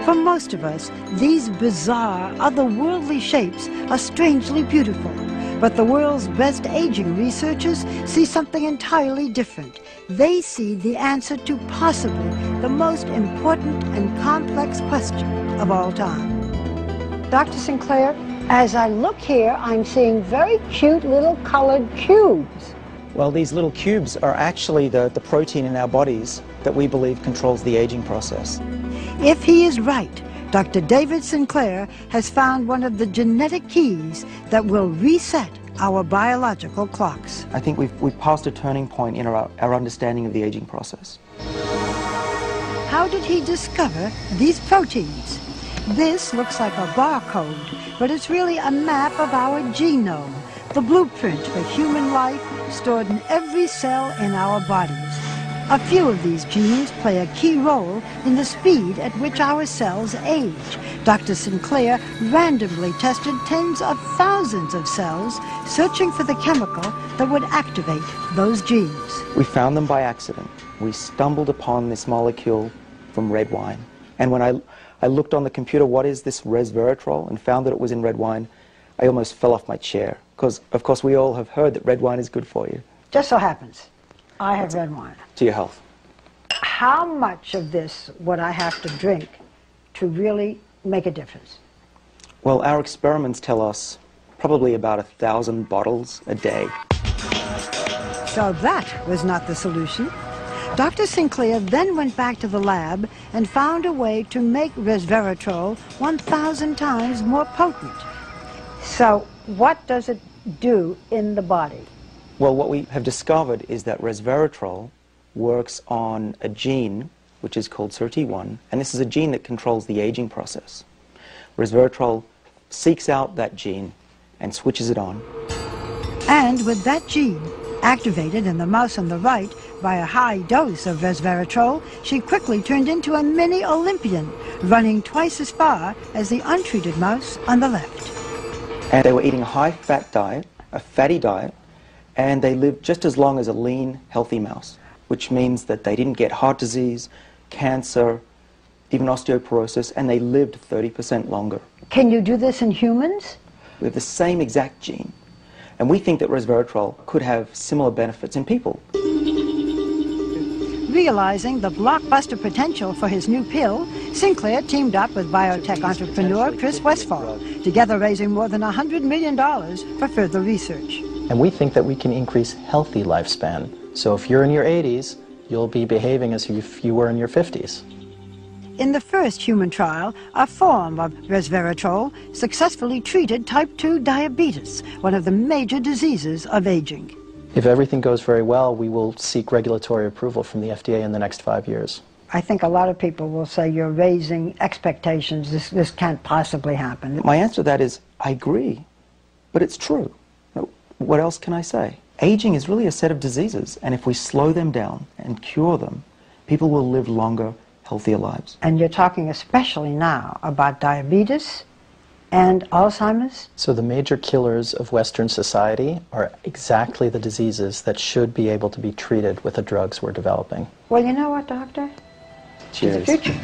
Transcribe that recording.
For most of us, these bizarre, otherworldly shapes are strangely beautiful. But the world's best aging researchers see something entirely different. They see the answer to possibly the most important and complex question of all time. Dr. Sinclair, as I look here, I'm seeing very cute little colored cubes. Well, these little cubes are actually the protein in our bodies that we believe controls the aging process. If he is right, Dr. David Sinclair has found one of the genetic keys that will reset our biological clocks. I think we've passed a turning point in our understanding of the aging process. How did he discover these proteins? This looks like a barcode, but it's really a map of our genome, the blueprint for human life stored in every cell in our bodies. A few of these genes play a key role in the speed at which our cells age. Dr. Sinclair randomly tested tens of thousands of cells, searching for the chemical that would activate those genes. We found them by accident. We stumbled upon this molecule from red wine. And when I looked on the computer, what is this resveratrol, and found that it was in red wine, I almost fell off my chair. Because, of course, we all have heard that red wine is good for you. Just so happens, I have red wine. To your health. How much of this would I have to drink to really make a difference? Well, our experiments tell us probably about 1,000 bottles a day. So that was not the solution. Dr. Sinclair then went back to the lab and found a way to make resveratrol 1,000 times more potent. So what does it do in the body? Well, what we have discovered is that resveratrol works on a gene which is called SIRT1, and this is a gene that controls the aging process. Resveratrol seeks out that gene and switches it on. And with that gene activated in the mouse on the right by a high dose of resveratrol, she quickly turned into a mini Olympian, running twice as far as the untreated mouse on the left. And they were eating a high-fat diet, a fatty diet, and they lived just as long as a lean, healthy mouse, which means that they didn't get heart disease, cancer, even osteoporosis, and they lived 30% longer. Can you do this in humans? We have the same exact gene, and we think that resveratrol could have similar benefits in people. Realizing the blockbuster potential for his new pill, Sinclair teamed up with biotech entrepreneur Chris Westphal, together raising more than $100 million for further research. And we think that we can increase healthy lifespan. So if you're in your 80s, you'll be behaving as if you were in your 50s. In the first human trial, a form of resveratrol successfully treated type 2 diabetes, one of the major diseases of aging. If everything goes very well, we will seek regulatory approval from the FDA in the next 5 years. I think a lot of people will say you're raising expectations. This can't possibly happen. My answer to that is, I agree, but it's true. What else can I say? Aging is really a set of diseases, and if we slow them down and cure them, people will live longer, healthier lives. And you're talking especially now about diabetes and Alzheimer's? So the major killers of Western society are exactly the diseases that should be able to be treated with the drugs we're developing. Well, you know what, Doctor? Cheers. To the future.